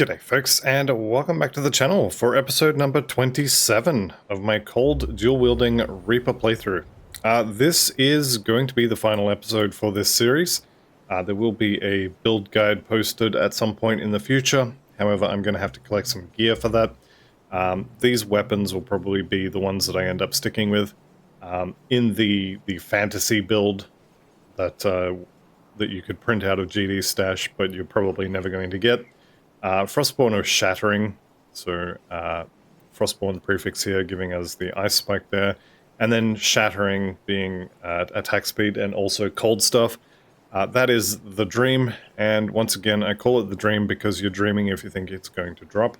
G'day folks, and welcome back to the channel for episode number 27 of my cold dual-wielding Reaper playthrough. This is going to be the final episode for this series. There will be a build guide posted at some point in the future, however I'm going to have to collect some gear for that. These weapons will probably be the ones that I end up sticking with in the fantasy build that you could print out of GD's stash, but you're probably never going to get. Frostborn or Shattering, so Frostborn, the prefix here, giving us the ice spike there, and then Shattering being attack speed and also cold stuff. That is the dream, and once again I call it the dream because you're dreaming if you think it's going to drop.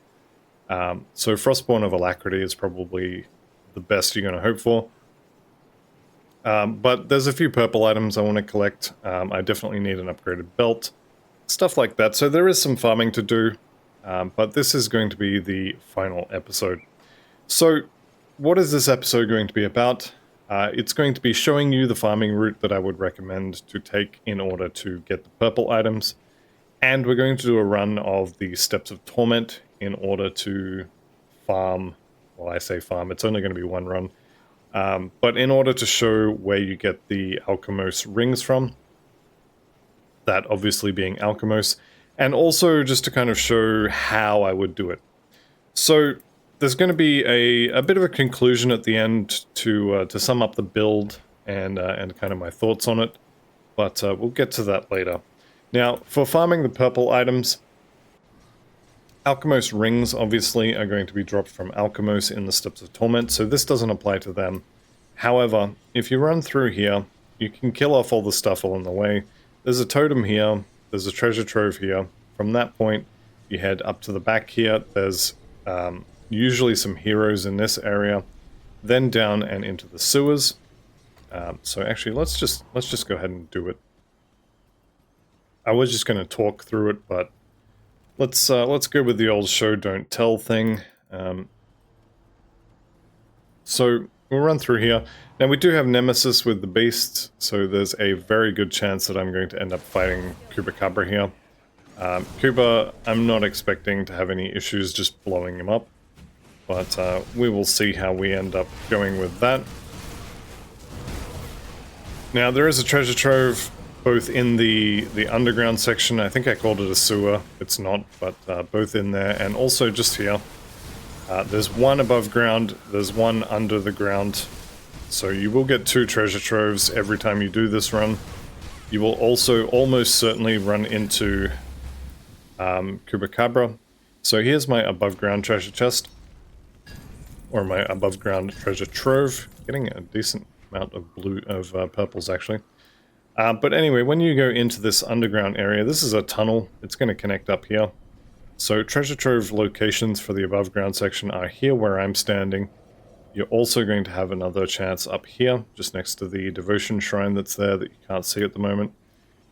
So Frostborn of Alacrity is probably the best you're going to hope for. But there's a few purple items I want to collect. I definitely need an upgraded belt. Stuff like that. So there is some farming to do, but this is going to be the final episode. So what is this episode going to be about? It's going to be showing you the farming route that I would recommend to take in order to get the purple items. And we're going to do a run of the Steps of Torment in order to farm. Well, I say farm, it's only going to be one run. But in order to show where you get the Alchemos rings from. That obviously being Alchemos, and also just to kind of show how I would do it. So there's going to be a bit of a conclusion at the end to sum up the build and kind of my thoughts on it, but we'll get to that later. Now, for farming the purple items, Alchemos rings obviously are going to be dropped from Alchemos in the Steps of Torment, so this doesn't apply to them. However, if you run through here, you can kill off all the stuff along the way. There's a totem here, there's a treasure trove here. From that point, you head up to the back here. There's usually some heroes in this area, then down and into the sewers. So actually, let's just go ahead and do it. I was just going to talk through it, but let's go with the old show don't tell thing. So we'll run through here. Now we do have Nemesis with the beast, so there's a very good chance that I'm going to end up fighting Chupacabra here. Cuba, I'm not expecting to have any issues just blowing him up, but we will see how we end up going with that. Now there is a treasure trove both in the underground section. I think I called it a sewer, it's not, but both in there and also just here. There's one above ground, there's one under the ground. So you will get two treasure troves every time you do this run. You will also almost certainly run into Chupacabra. So here's my above ground treasure chest. Or my above ground treasure trove. Getting a decent amount of purples actually. But anyway, when you go into this underground area, this is a tunnel. It's going to connect up here. So treasure trove locations for the above ground section are here where I'm standing. You're also going to have another chance up here, just next to the devotion shrine that's there that you can't see at the moment.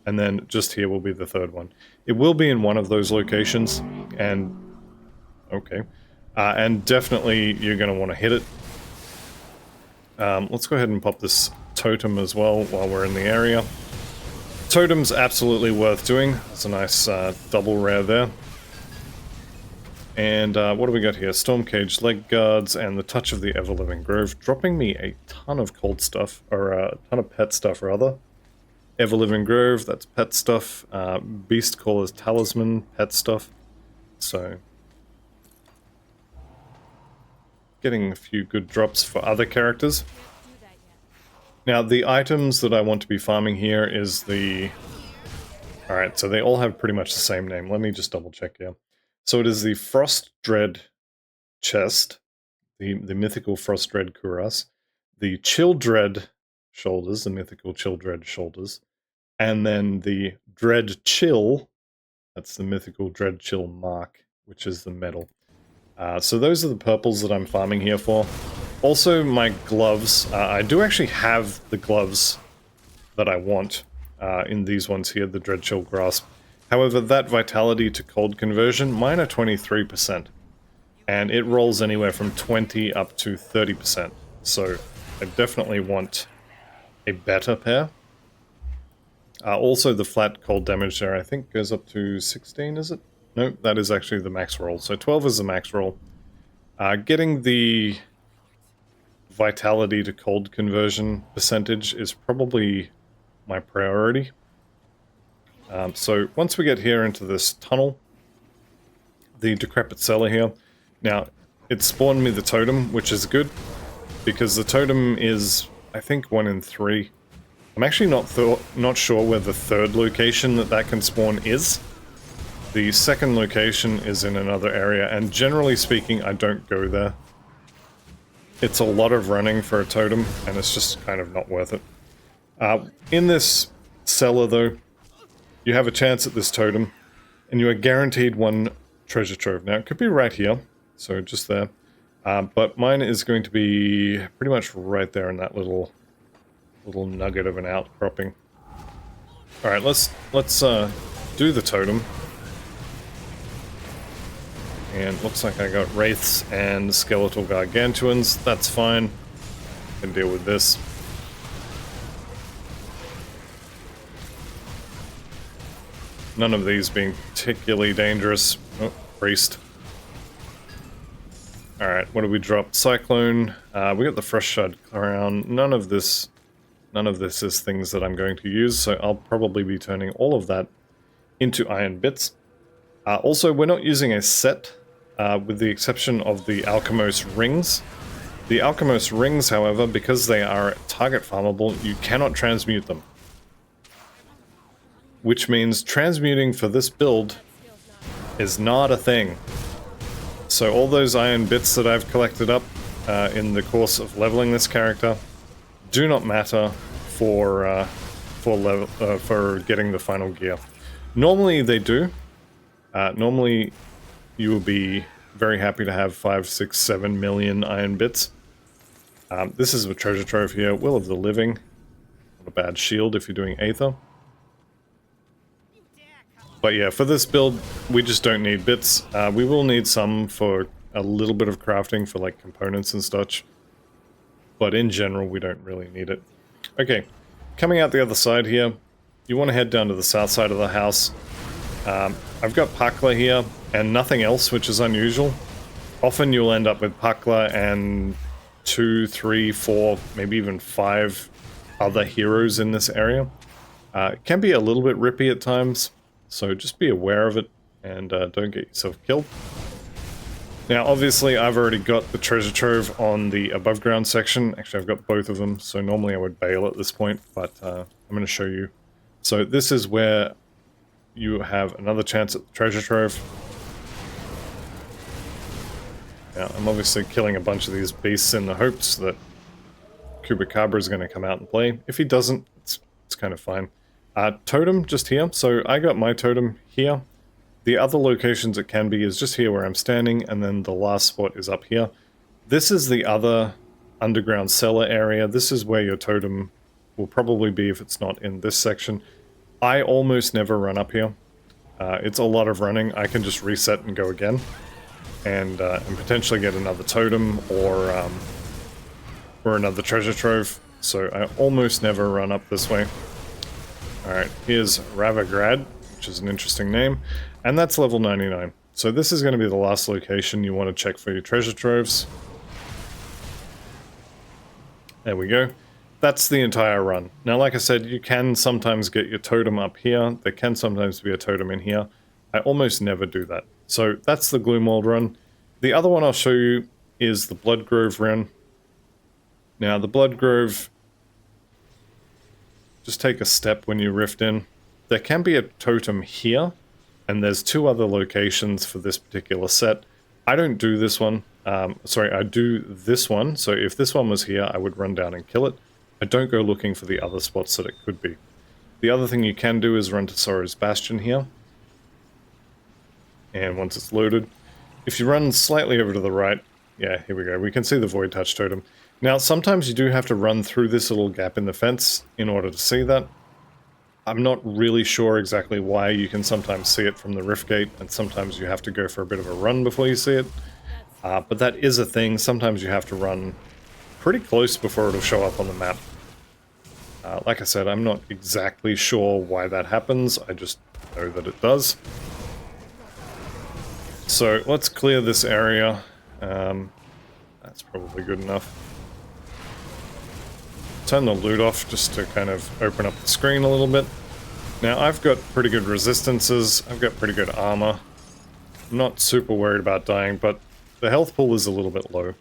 And then just here will be the third one. It will be in one of those locations, and okay. And definitely you're going to want to hit it. Let's go ahead and pop this totem as well while we're in the area. Totem's absolutely worth doing. It's a nice double rare there. And what do we got here? Storm Cage, Leg Guards, and the Touch of the Ever-Living Grove, dropping me a ton of cold stuff, or a ton of pet stuff, rather. Ever-Living Grove, that's pet stuff. Beast Caller's Talisman, pet stuff. So, getting a few good drops for other characters. Now, the items that I want to be farming here is the... Alright, so they all have pretty much the same name. Let me just double check here. So it is the Frost Dread chest, the mythical Frost Dread cuirass, the Chill Dread shoulders, the mythical Chill Dread shoulders, and then the Dread Chill, that's the mythical Dread Chill mark, which is the medal. So those are the purples that I'm farming here for. Also my gloves, I do actually have the gloves that I want in these ones here, the Dread Chill Grasp. However, that vitality to cold conversion, mine are 23%, and it rolls anywhere from 20 up to 30%, so I definitely want a better pair. Also the flat cold damage there, I think, goes up to 16, is it? No, that is actually the max roll. So 12 is the max roll. Getting the vitality to cold conversion percentage is probably my priority. So once we get here into this tunnel, the decrepit cellar here, now it spawned me the totem, which is good, because the totem is, I think, 1 in 3. I'm actually not sure where the third location that can spawn is. The second location is in another area, and generally speaking, I don't go there. It's a lot of running for a totem, and it's just kind of not worth it. In this cellar, though, you have a chance at this totem, and you are guaranteed 1 treasure trove. Now, it could be right here, so just there. But mine is going to be pretty much right there in that little nugget of an outcropping. Alright, let's do the totem. And looks like I got wraiths and skeletal gargantuans. That's fine. Can deal with this. None of these being particularly dangerous. Oh, priest. Alright, what did we drop? Cyclone. We got the fresh shard crown. None of this is things that I'm going to use, so I'll probably be turning all of that into iron bits. Also, we're not using a set, with the exception of the Alchemose rings. The Alchemose rings, however, because they are target farmable, you cannot transmute them. Which means transmuting for this build is not a thing. So all those iron bits that I've collected up in the course of leveling this character do not matter for getting the final gear. Normally they do. Normally you will be very happy to have 5, 6, 7 million iron bits. This is a treasure trove here. Will of the Living. Not a bad shield if you're doing Aether. But yeah, for this build, we just don't need bits. We will need some for a little bit of crafting for like components and such. But in general, we don't really need it. Okay, coming out the other side here, you want to head down to the south side of the house. I've got Pakla here, and nothing else, which is unusual. Often you'll end up with Pakla and 2, 3, 4, maybe even 5 other heroes in this area. It can be a little bit rippy at times, so just be aware of it and don't get yourself killed. Now, obviously, I've already got the treasure trove on the above ground section. Actually, I've got both of them, so normally I would bail at this point, but I'm going to show you. So this is where you have another chance at the treasure trove. Now, I'm obviously killing a bunch of these beasts in the hopes that Kubicabra is going to come out and play. If he doesn't, it's kind of fine. Totem, just here. So I got my totem here. The other locations it can be is just here where I'm standing, and then the last spot is up here. This is the other underground cellar area. This is where your totem will probably be if it's not in this section. I almost never run up here. It's a lot of running. I can just reset and go again, and potentially get another totem or another treasure trove. So I almost never run up this way. Alright, here's Ravagrad, which is an interesting name, and that's level 99. So this is going to be the last location you want to check for your treasure troves. There we go. That's the entire run. Now, like I said, you can sometimes get your totem up here. There can sometimes be a totem in here. I almost never do that. So that's the Gloomwald run. The other one I'll show you is the Bloodgrove run. Now, the Bloodgrove, just take a step when you rift in. There can be a totem here, and there's 2 other locations for this particular set. I don't do this one. Sorry, I do this one. So if this one was here, I would run down and kill it. I don't go looking for the other spots that it could be. The other thing you can do is run to Sorrow's Bastion here. And once it's loaded, if you run slightly over to the right, yeah, here we go. We can see the Void Touch totem. Now, sometimes you do have to run through this little gap in the fence in order to see that. I'm not really sure exactly why. You can sometimes see it from the Rift Gate, and sometimes you have to go for a bit of a run before you see it. But that is a thing. Sometimes you have to run pretty close before it'll show up on the map. Like I said, I'm not exactly sure why that happens. I just know that it does. So let's clear this area. That's probably good enough. Turn the loot off just to kind of open up the screen a little bit. Now I've got pretty good resistances, I've got pretty good armor. I'm not super worried about dying, but the health pool is a little bit low.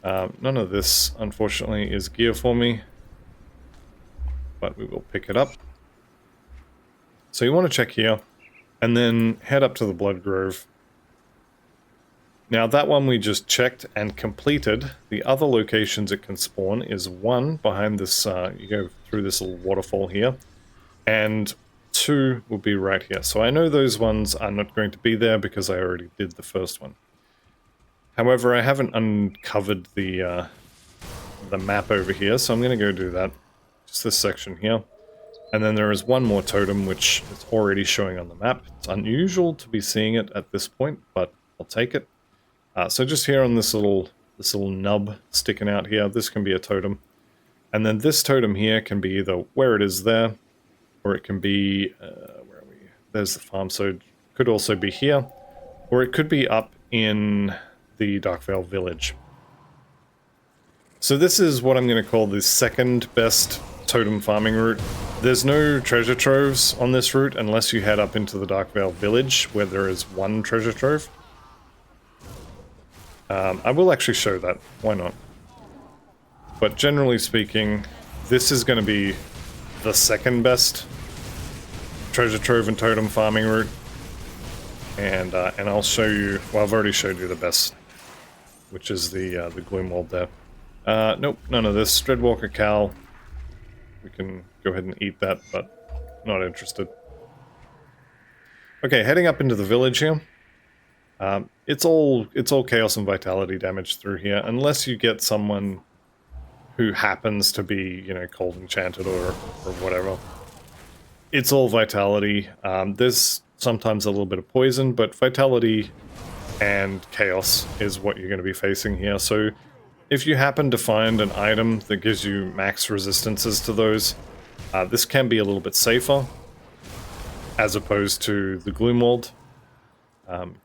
None of this, unfortunately, is gear for me, but we will pick it up. So you want to check here, and then head up to the Blood Grove. Now that one we just checked and completed. The other locations it can spawn is one behind this, you go through this little waterfall here, and two will be right here. So I know those ones are not going to be there because I already did the first one. However, I haven't uncovered the map over here, so I'm going to go do that. Just this section here. And then there is one more totem which is already showing on the map. It's unusual to be seeing it at this point, but I'll take it. So just here on this little nub sticking out here, this can be a totem. And then this totem here can be either where it is there, or it can be, where are we? There's the farm, so it could also be here, or it could be up in the Darkvale village. So this is what I'm going to call the second best totem farming route. There's no treasure troves on this route unless you head up into the Darkvale village, where there is one treasure trove. I will actually show that, why not? But generally speaking, this is going to be the second best treasure trove and totem farming route. And I'll show you, well, I've already showed you the best, which is the Gloomwald there. Nope, none of this. Dreadwalker Cowl. We can go ahead and eat that, but not interested. Okay, heading up into the village here. It's all chaos and vitality damage through here, unless you get someone who happens to be, you know, cold enchanted or whatever. It's all vitality. There's sometimes a little bit of poison, but vitality and chaos is what you're going to be facing here. So if you happen to find an item that gives you max resistances to those, this can be a little bit safer as opposed to the Gloomwald.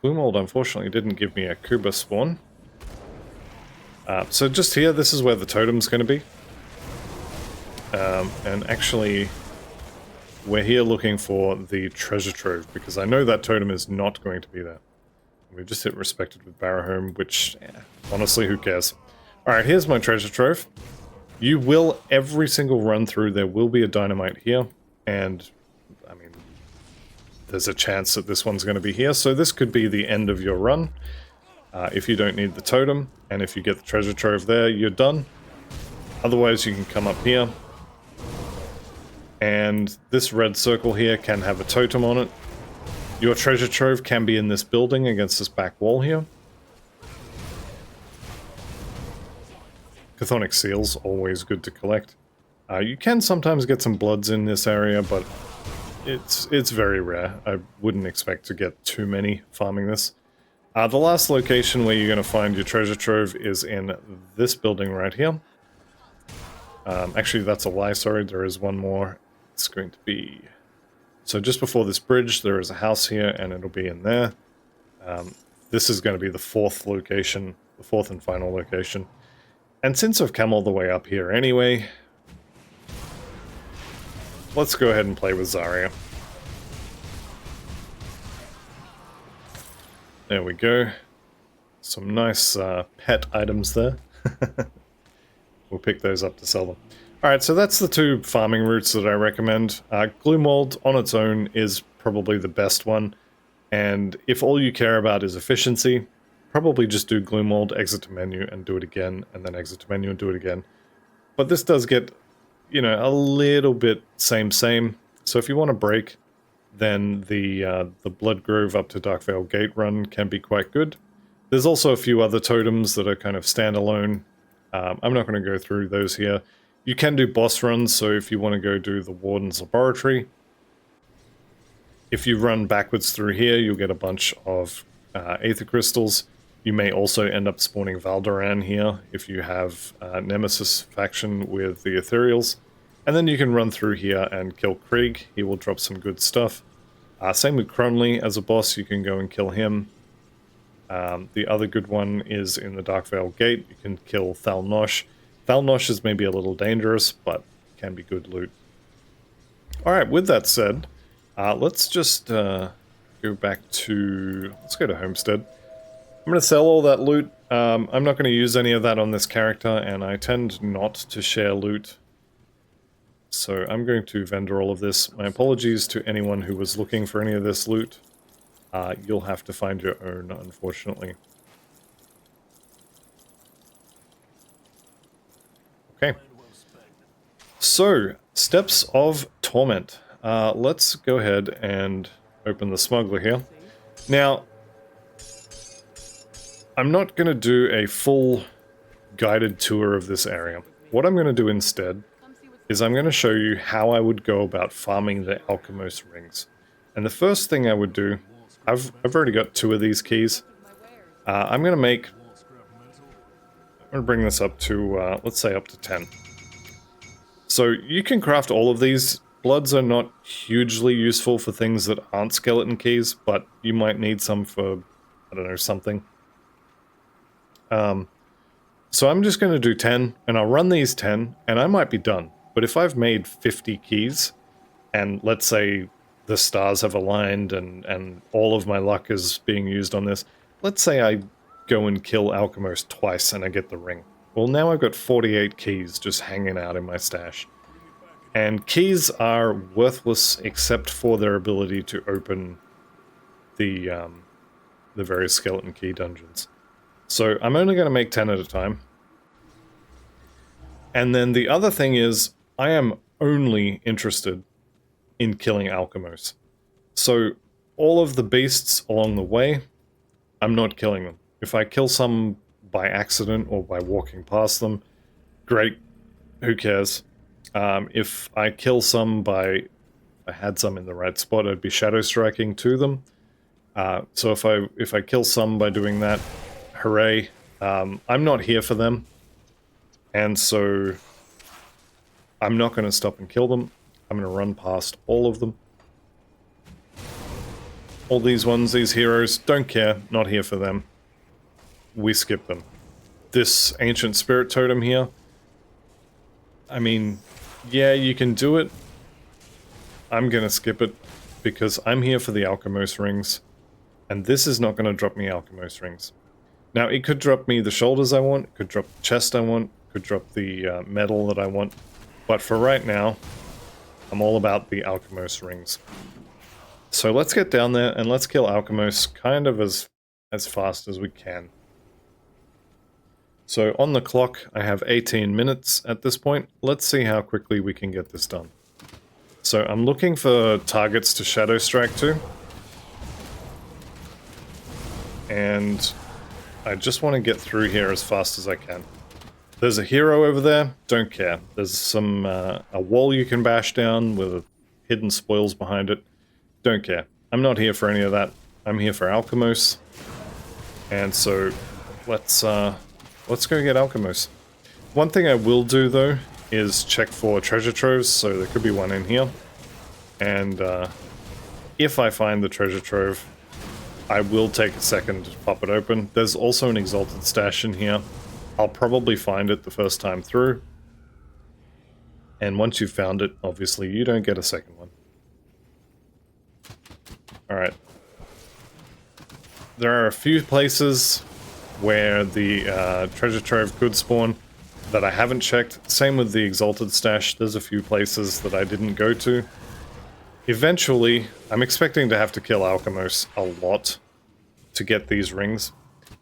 Gloomwald unfortunately didn't give me a Kuba spawn. So just here, this is where the totem's going to be. And actually, we're here looking for the treasure trove, because I know that totem is not going to be there. We just hit respected with Barrowhome, which, honestly, who cares? Alright, here's my treasure trove. You will, every single run through, there will be a dynamite here, and, I mean, there's a chance that this one's going to be here, so this could be the end of your run. If you don't need the totem, and if you get the treasure trove there, you're done. Otherwise, you can come up here, and this red circle here can have a totem on it. Your treasure trove can be in this building against this back wall here. Chthonic seals, always good to collect. You can sometimes get some bloods in this area, but it's very rare. I wouldn't expect to get too many farming this. The last location where you're going to find your treasure trove is in this building right here. Actually, that's a lie, sorry, there is one more. It's going to be... So just before this bridge, there is a house here, and it'll be in there. This is going to be the fourth location, the fourth and final location. And since I've come all the way up here anyway, let's go ahead and play with Zarya. There we go. Some nice pet items there. We'll pick those up to sell them. Alright, so that's the two farming routes that I recommend. Gloomwald on its own is probably the best one. And if all you care about is efficiency, probably just do Gloomwald, exit to menu, and do it again, and then exit to menu and do it again. But this does get, you know, a little bit same. So if you want to break, then the Blood Grove up to Darkvale Gate run can be quite good. There's also a few other totems that are kind of standalone. I'm not going to go through those here. You can do boss runs, so if you want to go do the Warden's Laboratory, if you run backwards through here, you'll get a bunch of Aether Crystals. You may also end up spawning Valdoran here if you have Nemesis faction with the Ethereals. And then you can run through here and kill Krieg. He will drop some good stuff. Same with Crumley as a boss, you can go and kill him. The other good one is in the Darkvale Gate. You can kill Thalnosh. Thalnosh is maybe a little dangerous, but can be good loot. Alright, with that said, let's just go back to... Let's go to Homestead. I'm going to sell all that loot. I'm not going to use any of that on this character, and I tend not to share loot. So I'm going to vendor all of this. My apologies to anyone who was looking for any of this loot. You'll have to find your own, unfortunately. Okay. So, Steps of Torment. Let's go ahead and open the smuggler here. Now, I'm not going to do a full guided tour of this area. What I'm going to do instead is I'm going to show you how I would go about farming the Alchemose rings. And the first thing I would do, I've already got 2 of these keys. I'm going to bring this up to, let's say up to 10. So you can craft all of these. Bloods are not hugely useful for things that aren't skeleton keys, but you might need some for, I don't know, something. So I'm just going to do 10, and I'll run these 10, and I might be done. But if I've made 50 keys, and let's say the stars have aligned and all of my luck is being used on this, let's say I go and kill Alchemose twice and I get the ring. Well, now I've got 48 keys just hanging out in my stash. And keys are worthless except for their ability to open the various skeleton key dungeons. So I'm only going to make 10 at a time. And then the other thing is, I am only interested in killing Alchemose. So all of the beasts along the way, I'm not killing them. If I kill some by accident or by walking past them, great, who cares? If I kill some by... If I had some in the right spot, I'd be shadow striking to them. So if I kill some by doing that, hooray. I'm not here for them. And so I'm not going to stop and kill them. I'm going to run past all of them. All these ones, these heroes, don't care, not here for them. We skip them. This ancient spirit totem here, I mean, yeah, you can do it. I'm going to skip it because I'm here for the Alchemose rings, and this is not going to drop me Alchemose rings. Now, it could drop me the shoulders I want, it could drop the chest I want, it could drop the medal that I want, but for right now, I'm all about the Alchemose rings. So let's get down there and let's kill Alchemose kind of as fast as we can. So on the clock, I have 18 minutes at this point. Let's see how quickly we can get this done. So I'm looking for targets to Shadow Strike to. And I just want to get through here as fast as I can. There's a hero over there, don't care. There's some a wall you can bash down with hidden spoils behind it. Don't care. I'm not here for any of that. I'm here for Alchemose. And so let's go get Alchemose. One thing I will do though is check for treasure troves, so there could be one in here. And if I find the treasure trove, I will take a second to pop it open. There's also an exalted stash in here. I'll probably find it the first time through. And once you've found it, obviously you don't get a second one. Alright. There are a few places where the treasure trove could spawn that I haven't checked. Same with the exalted stash. There's a few places that I didn't go to. Eventually, I'm expecting to have to kill Alchemose a lot to get these rings.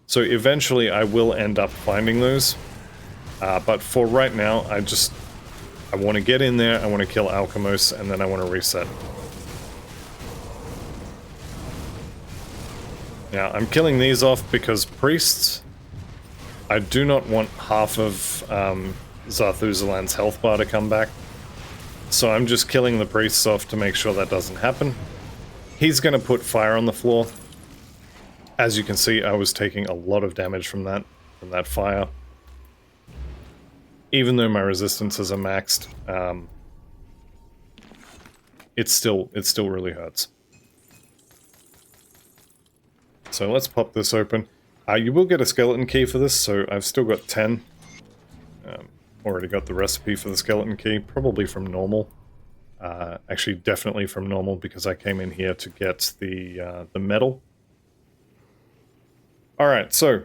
So eventually I will end up finding those. But for right now, I want to get in there, I want to kill Alchemose, and then I want to reset. Now, I'm killing these off because priests, I do not want half of Zarthuzalan's health bar to come back. So I'm just killing the priests off to make sure that doesn't happen. He's going to put fire on the floor. As you can see, I was taking a lot of damage from that fire. Even though my resistances are maxed, it still really hurts. So let's pop this open. You will get a skeleton key for this, so I've still got 10. Already got the recipe for the skeleton key, probably from normal. Actually, definitely from normal, because I came in here to get the medal. Alright, so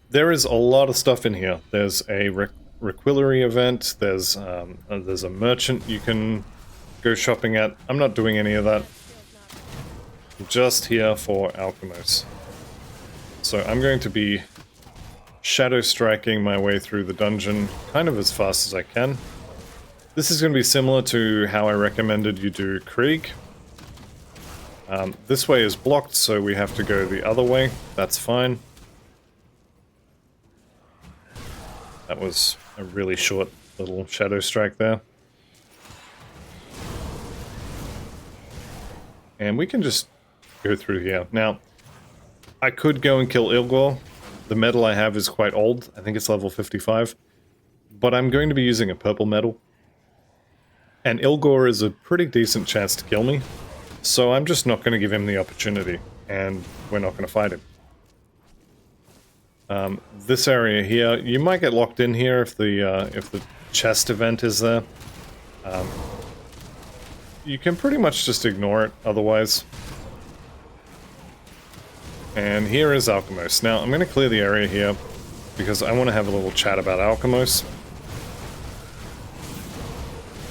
there is a lot of stuff in here. There's a Requillery event, there's a merchant you can go shopping at. I'm not doing any of that. I'm just here for Alchemos. So I'm going to be shadow striking my way through the dungeon kind of as fast as I can. This is going to be similar to how I recommended you do Krieg. This way is blocked, so we have to go the other way. That's fine. That was a really short little shadow strike there. And we can just go through here. Now, I could go and kill Ilgor. The medal I have is quite old. I think it's level 55. But I'm going to be using a purple medal. And Ilgor is a pretty decent chance to kill me. So I'm just not going to give him the opportunity. And we're not going to fight him. This area here, you might get locked in here if the chest event is there. You can pretty much just ignore it otherwise. And here is Alchemos. Now, I'm going to clear the area here because I want to have a little chat about Alchemos.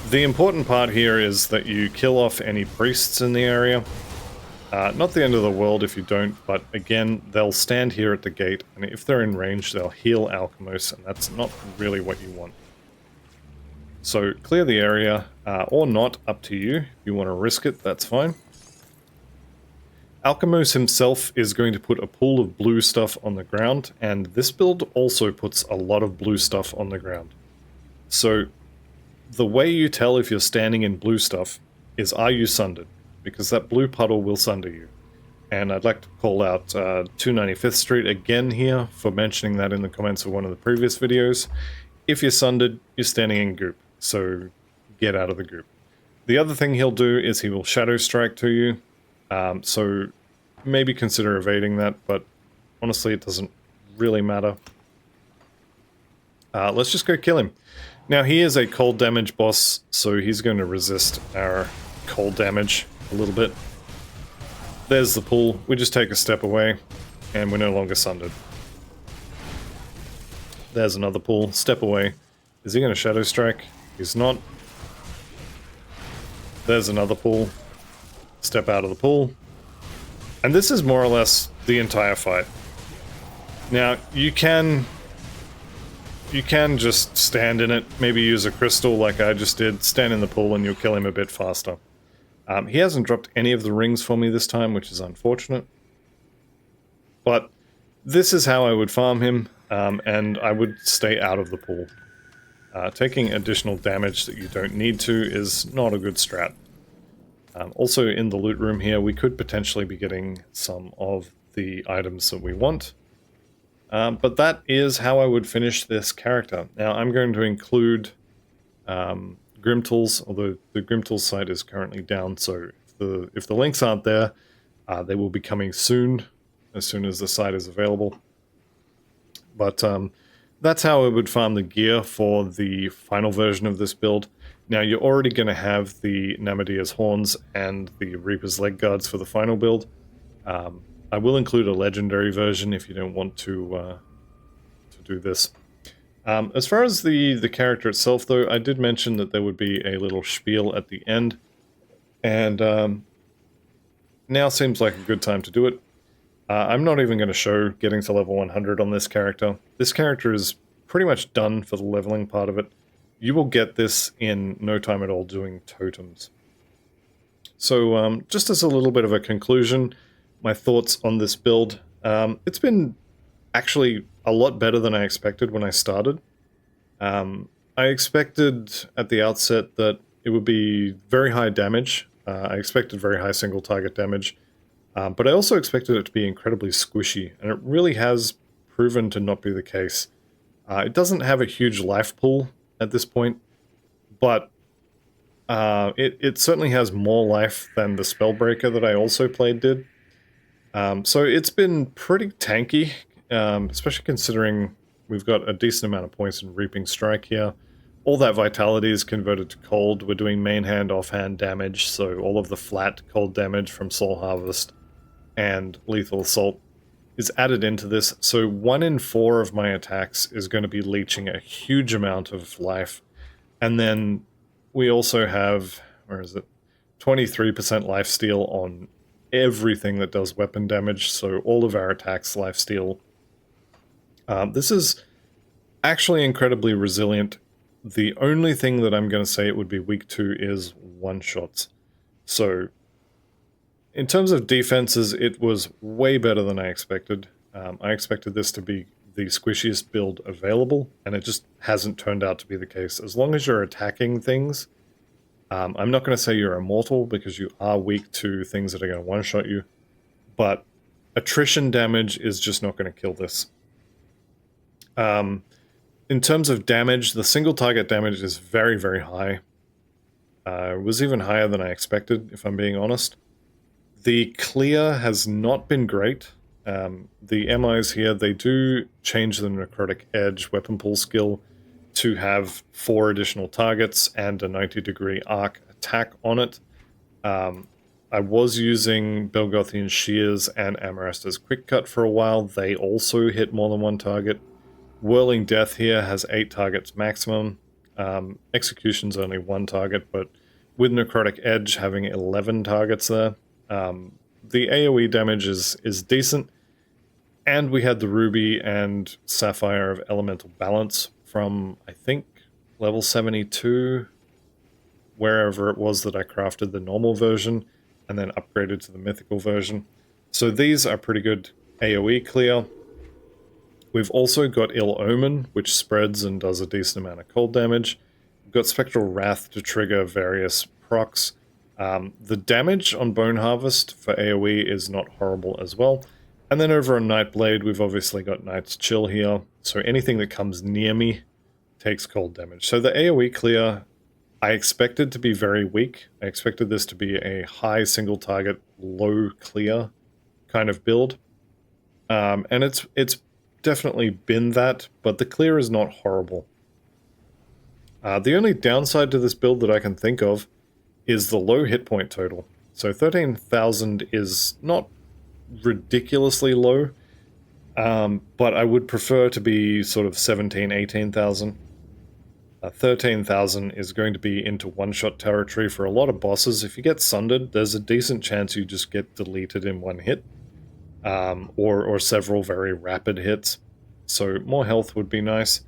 The important part here is that you kill off any priests in the area. Not the end of the world if you don't, but again, they'll stand here at the gate, and if they're in range, they'll heal Alchemos, and that's not really what you want. So, clear the area, or not, up to you. If you want to risk it, that's fine. Alchemos himself is going to put a pool of blue stuff on the ground, and this build also puts a lot of blue stuff on the ground. So, the way you tell if you're standing in blue stuff is, are you sundered? Because that blue puddle will sunder you. And I'd like to call out 295th Street again here for mentioning that in the comments of one of the previous videos. If you're sundered, you're standing in goop, so get out of the goop. The other thing he'll do is he will shadow strike to you, so maybe consider evading that, but honestly it doesn't really matter. Let's just go kill him. Now he is a cold damage boss, so he's going to resist our cold damage a little bit. There's the pool. We just take a step away, and we're no longer sundered. There's another pool. Step away. Is he going to shadow strike? He's not. There's another pool. Step out of the pool. And this is more or less the entire fight. Now, you can just stand in it, maybe use a crystal like I just did, stand in the pool and you'll kill him a bit faster. He hasn't dropped any of the rings for me this time, which is unfortunate. But this is how I would farm him, and I would stay out of the pool. Taking additional damage that you don't need to is not a good strat. Also in the loot room here, we could potentially be getting some of the items that we want. But that is how I would finish this character. Now I'm going to include Grimtools, although the Grimtools site is currently down, so if the links aren't there, they will be coming soon as the site is available. But that's how I would farm the gear for the final version of this build. Now you're already going to have the Namidia's Horns and the Reaper's Leg Guards for the final build. I will include a legendary version if you don't want to do this. As far as the character itself, though, I did mention that there would be a little spiel at the end, and now seems like a good time to do it. I'm not even going to show getting to level 100 on this character. This character is pretty much done for the leveling part of it. You will get this in no time at all doing totems. So just as a little bit of a conclusion, my thoughts on this build. It's been actually a lot better than I expected when I started. I expected at the outset that it would be very high damage. I expected very high single target damage. But I also expected it to be incredibly squishy, and it really has proven to not be the case. It doesn't have a huge life pool at this point, but it certainly has more life than the Spellbreaker that I also played did. So it's been pretty tanky, especially considering we've got a decent amount of points in Reaping Strike here. All that vitality is converted to cold. We're doing main hand, offhand damage, so all of the flat cold damage from Soul Harvest and Lethal Assault is added into this. So 1 in 4 of my attacks is going to be leeching a huge amount of life. And then we also have, where is it? 23% lifesteal on everything that does weapon damage, so all of our attacks lifesteal. This is actually incredibly resilient. The only thing that I'm going to say it would be weak to is one-shots. So, in terms of defenses, it was way better than I expected. I expected this to be the squishiest build available, and it just hasn't turned out to be the case. As long as you're attacking things, I'm not going to say you're immortal, because you are weak to things that are going to one-shot you, but attrition damage is just not going to kill this. In terms of damage, the single target damage is very, very high. It was even higher than I expected, if I'm being honest. The clear has not been great. The MIs here, they do change the Necrotic Edge weapon pool skill to have 4 additional targets and a 90-degree arc attack on it. I was using Belgothian Shears and Amorasta's Quick Cut for a while. They also hit more than 1 target. Whirling Death here has 8 targets maximum. Execution's only 1 target, but with Necrotic Edge having 11 targets there, the AoE damage is decent. And we had the Ruby and Sapphire of Elemental Balance from, I think, level 72, wherever it was that I crafted the normal version, and then upgraded to the mythical version. So these are pretty good AoE clear. We've also got Ill Omen, which spreads and does a decent amount of cold damage. We've got Spectral Wrath to trigger various procs. The damage on Bone Harvest for AoE is not horrible as well. And then over on Nightblade, we've obviously got Night's Chill here, so anything that comes near me takes cold damage. So the AoE clear, I expected to be very weak. I expected this to be a high single target, low clear kind of build. And it's definitely been that, but the clear is not horrible. The only downside to this build that I can think of is the low hit point total. So 13,000 is not ridiculously low, but I would prefer to be sort of 17, 18,000. 13,000 is going to be into one-shot territory for a lot of bosses. If you get sundered, there's a decent chance you just get deleted in one hit, or several very rapid hits. So more health would be nice.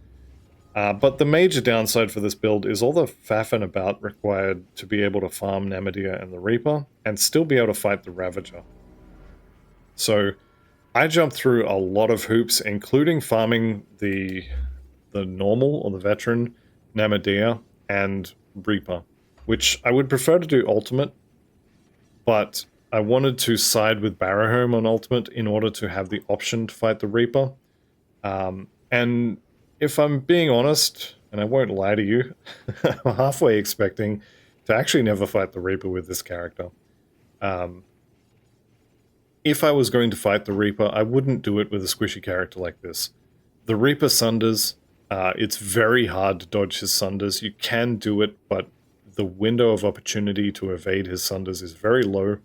But the major downside for this build is all the faffing about required to be able to farm Namadia and the Reaper, and still be able to fight the Ravager. So I jumped through a lot of hoops, including farming the normal, or the veteran, Namadia and Reaper, which I would prefer to do ultimate, but I wanted to side with Barrowhome on ultimate in order to have the option to fight the Reaper. And if I'm being honest, and I won't lie to you, I'm halfway expecting to actually never fight the Reaper with this character. If I was going to fight the Reaper, I wouldn't do it with a squishy character like this. The Reaper sunders, it's very hard to dodge his sunders. You can do it, but the window of opportunity to evade his sunders is very low.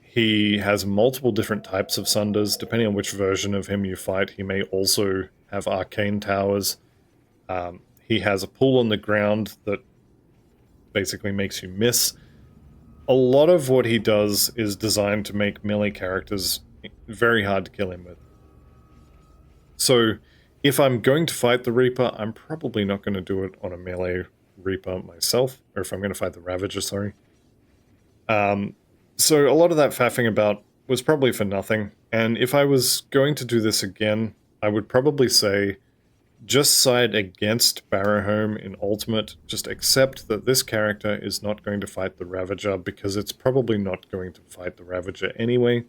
He has multiple different types of sunders. Depending on which version of him you fight, he may also have arcane towers. He has a pull on the ground that basically makes you miss. A lot of what he does is designed to make melee characters very hard to kill him with. So if I'm going to fight the Reaper, I'm probably not going to do it on a melee Reaper myself, or if I'm going to fight the Ravager, sorry. So a lot of that faffing about was probably for nothing, and if I was going to do this again, I would probably say just side against Barrowhome in Ultimate. Just accept that this character is not going to fight the Ravager, because it's probably not going to fight the Ravager anyway.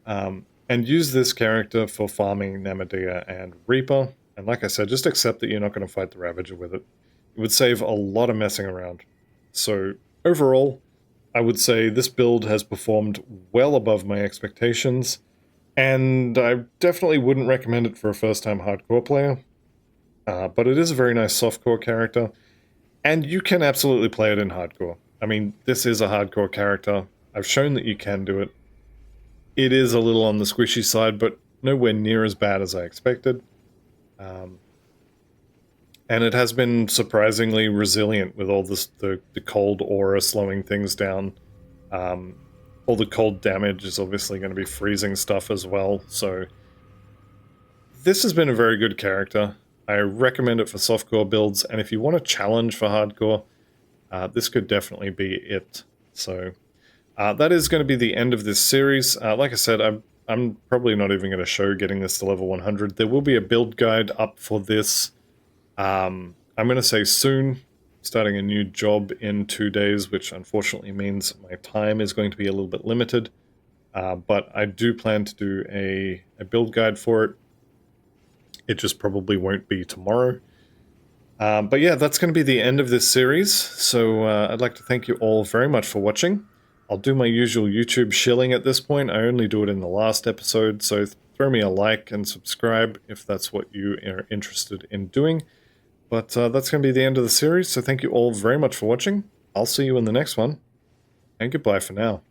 And use this character for farming Namadia and Reaper. And like I said, just accept that you're not going to fight the Ravager with it. It would save a lot of messing around. So overall, I would say this build has performed well above my expectations, and I definitely wouldn't recommend it for a first-time hardcore player, but it is a very nice softcore character, and you can absolutely play it in hardcore. I mean, this is a hardcore character. I've shown that you can do it. It is a little on the squishy side, but nowhere near as bad as I expected. And it has been surprisingly resilient with all this, the cold aura slowing things down. All the cold damage is obviously going to be freezing stuff as well, so this has been a very good character. I recommend it for softcore builds, and if you want a challenge for hardcore, this could definitely be it. So that is going to be the end of this series. Like I said, I'm probably not even going to show getting this to level 100. There will be a build guide up for this. I'm going to say soon, starting a new job in 2 days, which unfortunately means my time is going to be a little bit limited. But I do plan to do a build guide for it. It just probably won't be tomorrow. But yeah, that's going to be the end of this series. So I'd like to thank you all very much for watching. I'll do my usual YouTube shilling at this point. I only do it in the last episode, so throw me a like and subscribe if that's what you are interested in doing. But that's going to be the end of the series, so thank you all very much for watching. I'll see you in the next one, and goodbye for now.